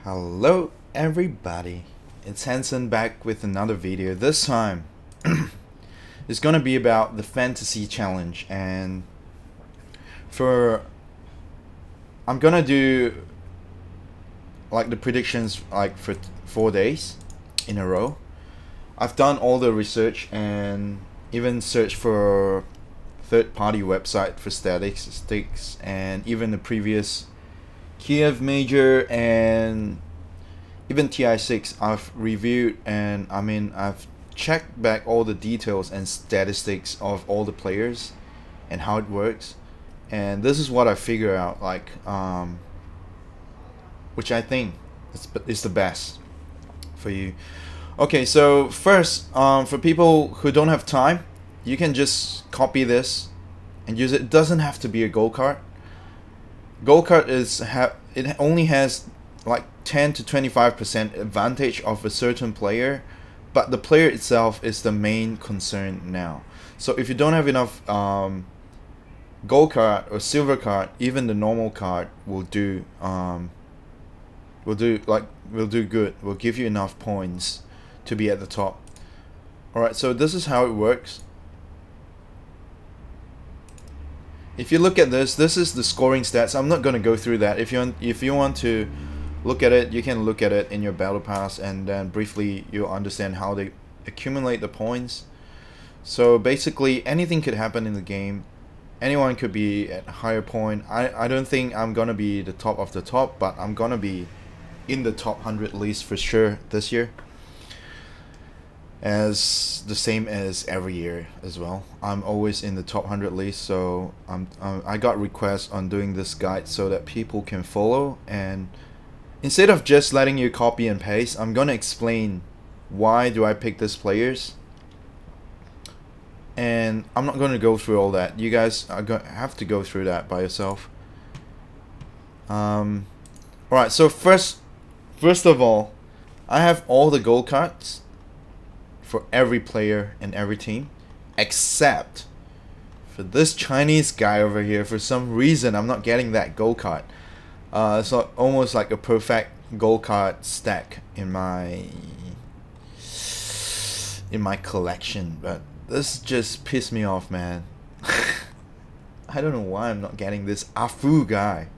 Hello everybody, it's Hanson back with another video. This time it's gonna be about the fantasy challenge, and I'm gonna do like the predictions like for 4 days in a row. I've done all the research and even searched for third-party website for statistics, and even the previous Kiev Major and even TI6 I've reviewed, and I've checked back all the details and statistics of all the players and how it works, and this is what I figure out, like which I think is the best for you. Okay, so first, for people who don't have time, you can just copy this and use it. It doesn't have to be a gold card. Gold card it only has like 10 to 25% advantage of a certain player, but the player itself is the main concern now. So if you don't have enough gold card or silver card, even the normal card will do. Will do good. Will give you enough points to be at the top. Alright, so this is how it works. If you look at this is the scoring stats. I'm not going to go through that. If you want to look at it, you can look at it in your battle pass, and then briefly you'll understand how they accumulate the points. So basically anything could happen in the game. Anyone could be at a higher point. I don't think I'm going to be the top of the top, but I'm going to be in the top 100 list for sure this year, as the same as every year as well. I'm always in the top 100 list, so I got requests on doing this guide so that people can follow, and instead of just letting you copy and paste, I'm gonna explain why do I pick these players, and I'm not going to go through all that. You guys are going to have to go through that by yourself. Alright, so first of all, I have all the gold cards for every player and every team, except for this Chinese guy over here. For some reason I'm not getting that gold card. It's almost like a perfect gold card stack in my collection, but this just pissed me off, man. I don't know why I'm not getting this Afu guy.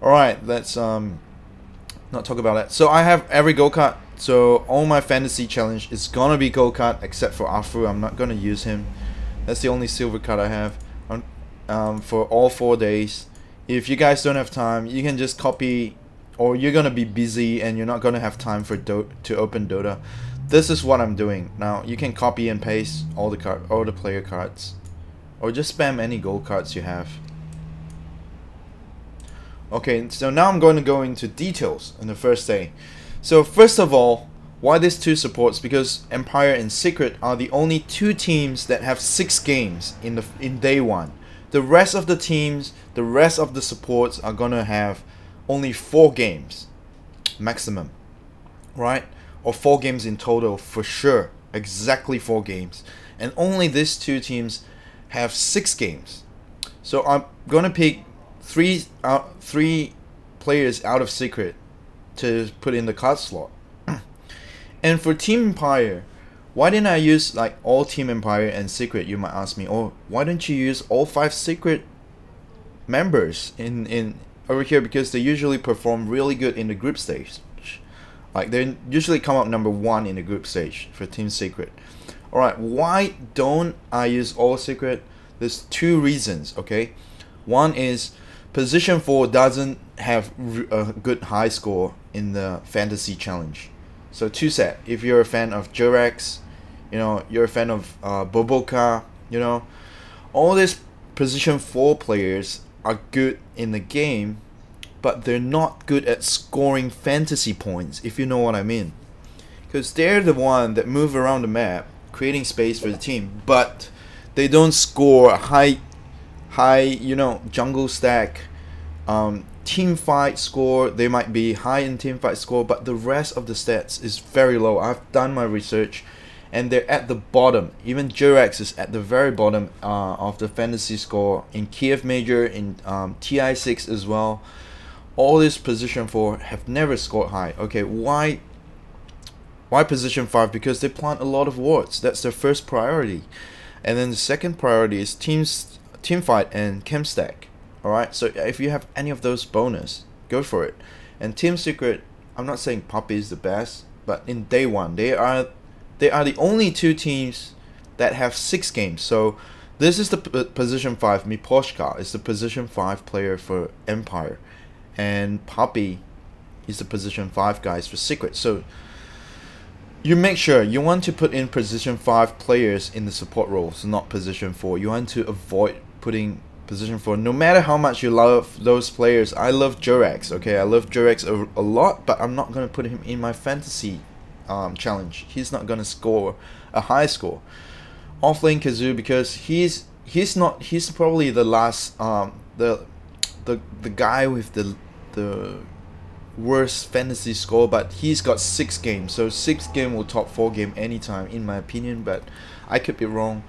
Alright, let's not talk about that. So I have every gold card. So all my fantasy challenge is gonna be gold card except for Afu. I'm not gonna use him. That's the only silver card I have for all 4 days. If you guys don't have time, you can just copy, or you're gonna be busy and you're not gonna have time for to open Dota. This is what I'm doing now. You can copy and paste all the player cards, or just spam any gold cards you have. Okay, so now I'm going to go into details on the first day. So first of all, why these two supports? Because Empire and Secret are the only two teams that have 6 games in day 1. The rest of the teams, the rest of the supports are gonna have only 4 games maximum, right? Or 4 games in total for sure, exactly 4 games. And only these two teams have 6 games. So I'm gonna pick three players out of Secret to put in the card slot. And for Team Empire, why didn't I use like all Team Empire and Secret? You might ask me, oh, why don't you use all 5 Secret members in over here? Because they usually perform really good in the group stage. Like they usually come up number 1 in the group stage for Team Secret. Alright, why don't I use all Secret? There's 2 reasons, okay? One is position 4 doesn't have a good high score in the fantasy challenge. So 2 set. If you're a fan of Jurex, you know, you're a fan of Boboka, you know, all these position 4 players are good in the game, but they're not good at scoring fantasy points, if you know what I mean. Because they're the one that move around the map, creating space for the team, but they don't score a high, you know, jungle stack, team fight score. They might be high in team fight score, but the rest of the stats is very low. I've done my research, and they're at the bottom. Even Jurex is at the very bottom of the fantasy score in Kiev Major, in TI6 as well. all this position 4 have never scored high. Okay, why position 5? Because they plant a lot of wards. That's their first priority. And then the second priority is team fight and chem stack. Alright, so if you have any of those bonus, go for it. And Team Secret, I'm not saying Puppy is the best, but in day 1 they are the only 2 teams that have 6 games. So this is the position 5. Miposhka is the position 5 player for Empire, and Puppy is the position 5 guys for Secret. So you make sure you want to put in position 5 players in the support roles, not position 4. You want to avoid putting position 4, no matter how much you love those players. I love Jurex, okay, I love Jurex a lot, but I'm not going to put him in my fantasy challenge. He's not going to score a high score. Offlane Kazoo, because he's probably the last the guy with the worst fantasy score, but he's got 6 games, so 6 game will top 4 game anytime in my opinion, but I could be wrong.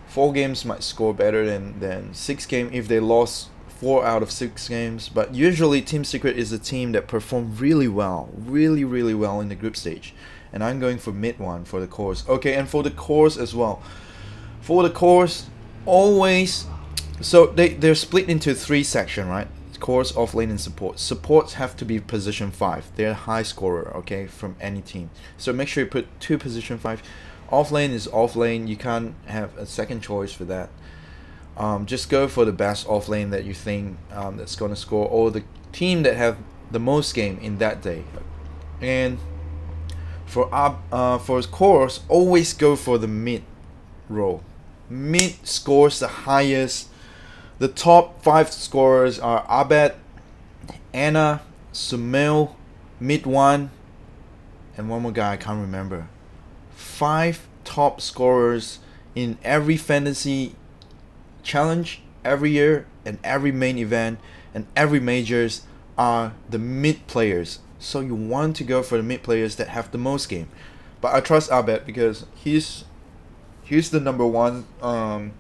4 games might score better than 6 game if they lost 4 out of 6 games, but usually Team Secret is a team that perform really well in the group stage, and I'm going for mid 1 for the cores. Okay, and for the cores as well. For the cores, always, so they're split into 3 sections, right? Cores, offlane, and support. Supports have to be position 5. They're a high scorer, okay, from any team. So make sure you put 2 position 5. Offlane is offlane. You can't have a second choice for that. Just go for the best offlane that you think that's gonna score, or the team that have the most game in that day. And for cores, always go for the mid role. Mid scores the highest. The top 5 scorers are Abed, Anna, Sumil, mid 1, and one more guy I can't remember. 5 top scorers in every fantasy challenge every year, and every main event and every majors are the mid players. So you want to go for the mid players that have the most game. But I trust Abed because he's the number 1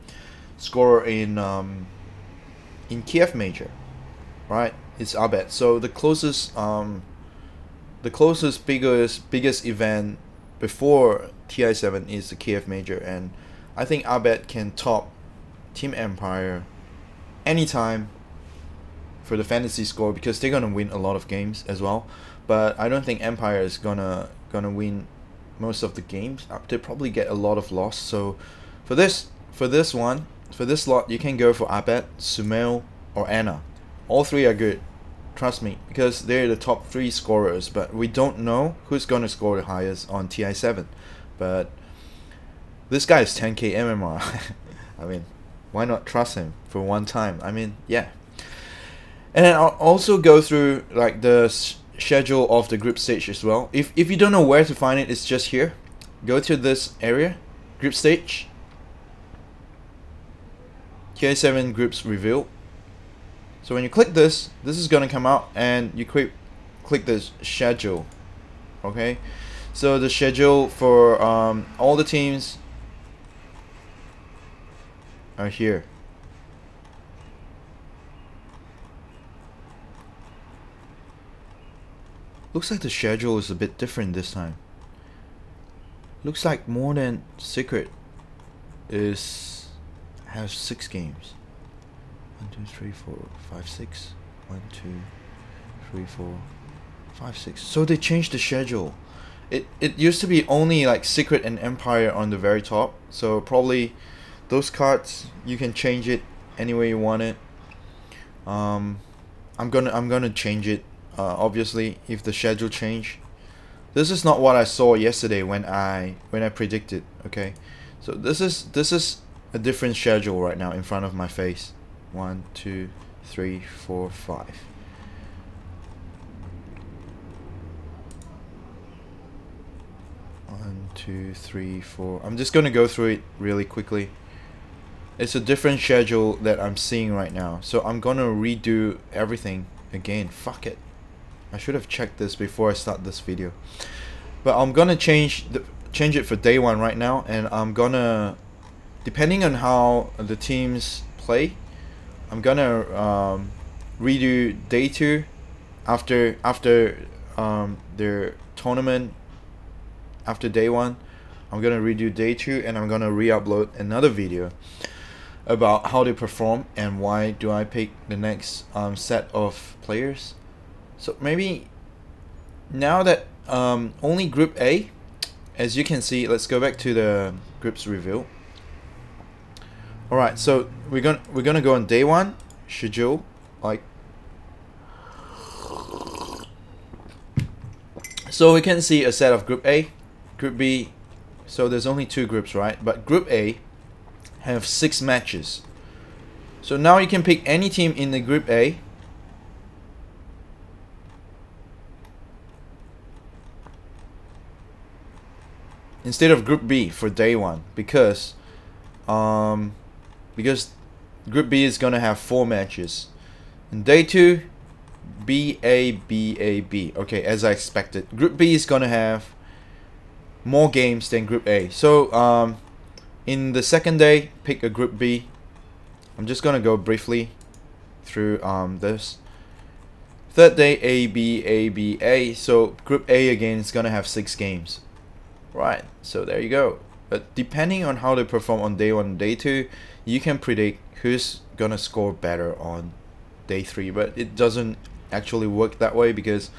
scorer in Kiev major, right? It's Abed. So the closest biggest event before TI7 is the Kiev major, and I think Abed can top Team Empire anytime for the fantasy score, because they're gonna win a lot of games as well. But I don't think Empire is gonna win most of the games. They probably get a lot of loss. So for this slot, you can go for Abed, Sumel, or Anna. All 3 are good, trust me, because they're the top 3 scorers. But we don't know who's gonna score the highest on TI7. But this guy is 10k MMR. I mean, why not trust him for one time? I mean, yeah. And then I'll also go through like the schedule of the group stage as well. If you don't know where to find it, it's just here. Go to this area, group stage, TI7 groups reveal. So when you click this is gonna come out, and you click this schedule. Okay, so the schedule for all the teams are here. Looks like the schedule is a bit different this time. Looks like more than Secret has 6 games. 1, 2, 3, 4, 5, 6. 1, 2, 3, 4, 5, 6. So they changed the schedule. It used to be only like Secret and Empire on the very top. So probably those cards you can change it any way you want it. I'm gonna change it. Obviously, if the schedule change. This is not what I saw yesterday when I predicted. Okay, so this is a different schedule right now in front of my face. 1, 2, 3, 4, 5. One, 2, 3, 4. I'm just gonna go through it really quickly. It's a different schedule that I'm seeing right now, so I'm gonna redo everything again. Fuck it. I should have checked this before I start this video. But I'm gonna change it for day 1 right now, and I'm gonna, depending on how the teams play, I'm gonna redo day 2 after their tournament, after day 1, I'm gonna redo day 2, and I'm gonna re-upload another video about how they perform and why do I pick the next set of players. So maybe now that only Group A, as you can see, let's go back to the groups review. Alright, so we're gonna go on day 1 schedule, like so we can see a set of Group A, Group B. So there's only 2 groups, right? But Group A have 6 matches. So now you can pick any team in the Group A. Instead of Group B for day 1, because Group B is gonna have 4 matches. In day 2, B A B A B. Okay, as I expected. Group B is gonna have more games than Group A. So in the second day, pick a Group B. I'm just gonna go briefly through this. Third day, A B A B A. So Group A again is gonna have 6 games. Right, so there you go. But depending on how they perform on day 1 and day 2, you can predict who's gonna score better on day 3. But it doesn't actually work that way, because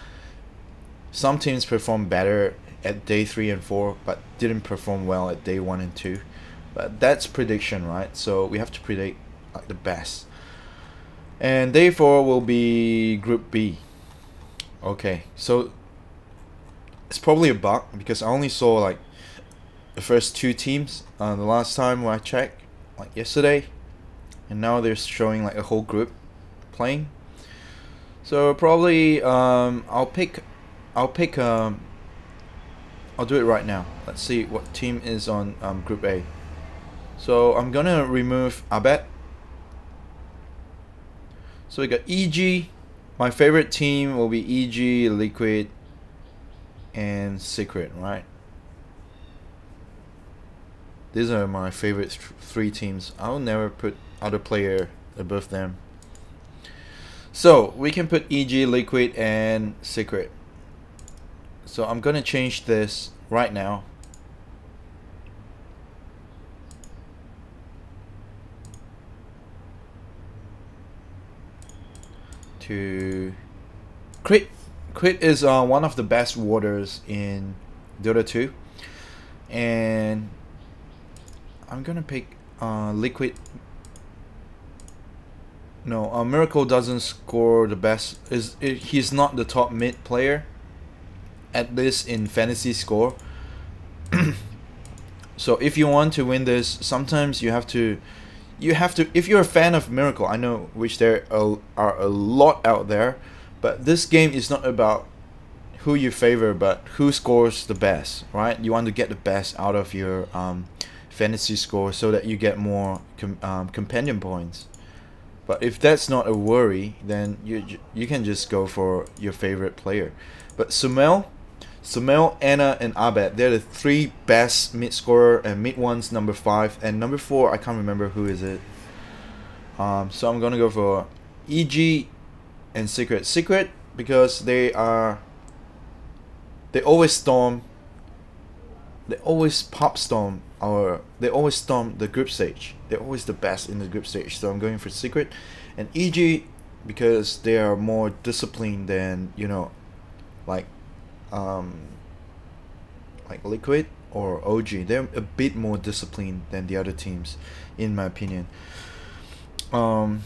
some teams perform better at day 3 and 4 but didn't perform well at day 1 and 2. But that's prediction, right? So we have to predict like the best. And day 4 will be Group B. Okay, so it's probably a bug, because I only saw like the first 2 teams the last time when I checked, like yesterday, and now they're showing like a whole group playing. So probably I'll do it right now. Let's see what team is on Group A. So I'm gonna remove Abed. So we got EG. My favorite team will be EG, Liquid, and Secret, right? These are my favorite 3 teams. I'll never put other player above them. So we can put EG, Liquid, and Secret. So I'm gonna change this right now to Crit. Crit is one of the best warders in Dota 2, and I'm gonna pick Liquid. No, Miracle doesn't score the best. He's not the top mid player, at least in fantasy score. So if you want to win this, sometimes you have to. If you're a fan of Miracle, I know which there are a lot out there, but this game is not about who you favor, but who scores the best, right? You want to get the best out of your fantasy score so that you get more companion points. But if that's not a worry, then you can just go for your favorite player. But Sumail, Anna, and Abed, they're the 3 best mid scorer, and mid one's number 5, and number 4 I can't remember who is it. So I'm gonna go for EG and Secret. Secret because they always storm. They always storm the group stage. They're always the best in the group stage. So I'm going for Secret, and EG because they are more disciplined than, you know, like Liquid or OG. They're a bit more disciplined than the other teams, in my opinion. Or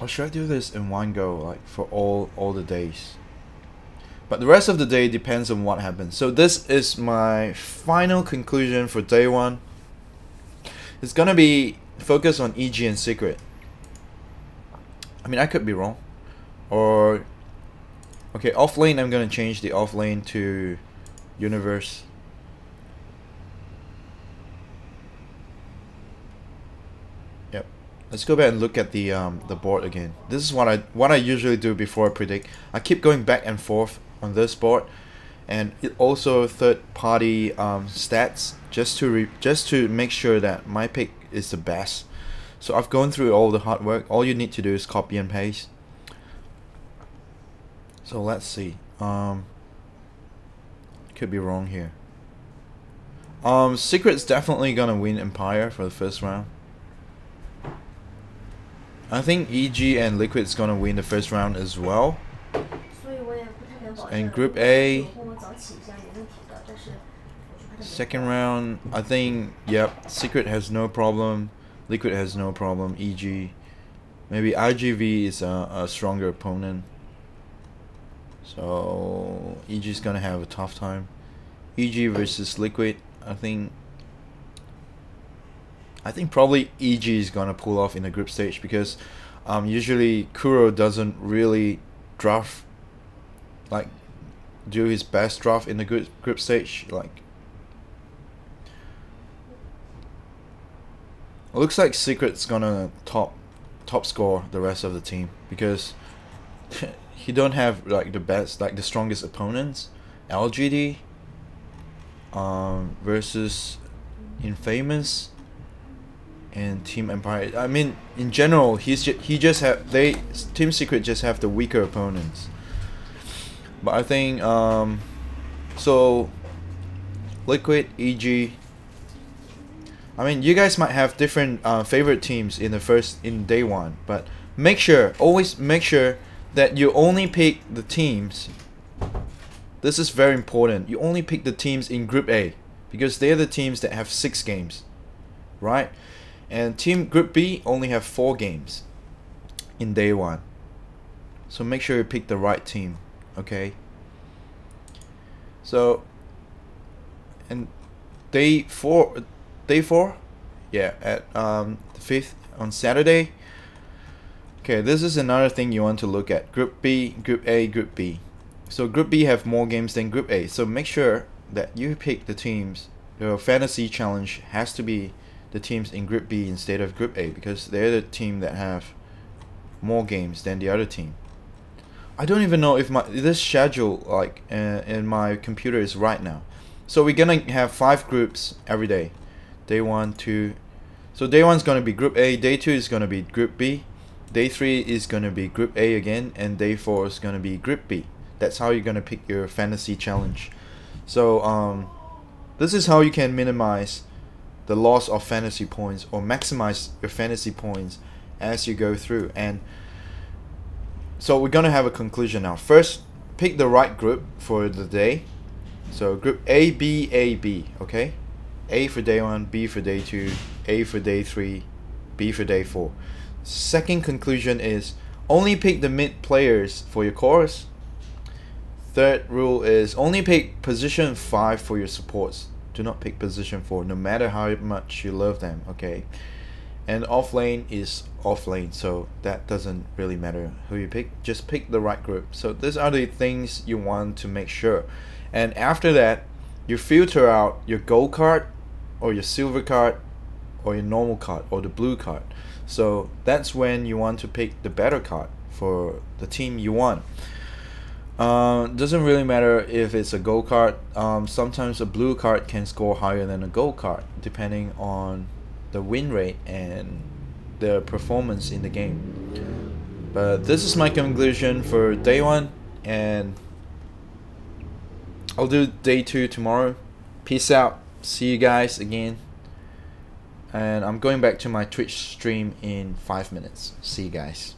should I do this in one go, like for all the days? But the rest of the day depends on what happens. So this is my final conclusion for day 1. It's gonna be focused on EG and Secret. I mean, I could be wrong. Or okay, off lane, I'm gonna change the off lane to Universe. Yep. Let's go back and look at the board again. This is what I usually do before I predict. I keep going back and forth on this board, and it also third-party stats just to make sure that my pick is the best. So I've gone through all the hard work. All you need to do is copy and paste. So let's see. Could be wrong here. Secret's definitely gonna win Empire for the first round. I think EG and Liquid's gonna win the first round as well. And Group A, second round, I think, yep, Secret has no problem, Liquid has no problem, EG. Maybe IGV is a stronger opponent. So EG's gonna have a tough time. EG versus Liquid, I think probably EG is gonna pull off in the group stage, because usually Kuro doesn't really draft, like, do his best draft in the group stage. Like, it looks like Secret's gonna top score the rest of the team, because he don't have like the strongest opponents. LGD versus Infamous and Team Empire. I mean, in general, Team Secret just have the weaker opponents. But I think so Liquid, EG. I mean, you guys might have different favorite teams in day one, but always make sure that you only pick the teams. This is very important. You only pick the teams in Group A, because they're the teams that have 6 games, right? And Team Group B only have 4 games in day one. So make sure you pick the right team, okay? So, and day 4, yeah, at the 5th on Saturday. Okay, this is another thing you want to look at. Group B, Group A, Group B. So Group B have more games than Group A. So make sure that you pick the teams. Your fantasy challenge has to be the teams in Group B instead of Group A, because they're the team that have more games than the other team. I don't even know if this schedule like in my computer is right now. So we're gonna have 5 groups every day. Day 1, 2. So day 1 is gonna be Group A. Day 2 is gonna be Group B. Day 3 is gonna be Group A again, and day 4 is gonna be Group B. That's how you're gonna pick your fantasy challenge. So this is how you can minimize the loss of fantasy points, or maximize your fantasy points as you go through. And so we're gonna have a conclusion now. First, pick the right group for the day. So Group A, B, A, B. Okay, A for day 1, B for day 2, A for day 3, B for day 4. Second conclusion is only pick the mid players for your cores. Third rule is only pick position 5 for your supports. Do not pick position 4, no matter how much you love them, okay? And off lane is off lane, so that doesn't really matter who you pick. Just pick the right group. So these are the things you want to make sure. And after that, you filter out your gold card, or your silver card, or your normal card, or the blue card. So that's when you want to pick the better card for the team you want. Doesn't really matter if it's a gold card. Sometimes a blue card can score higher than a gold card, depending on the win rate and the performance in the game. But this is my conclusion for day 1, and I'll do day 2 tomorrow. Peace out. See you guys again. And I'm going back to my Twitch stream in 5 minutes. See you guys.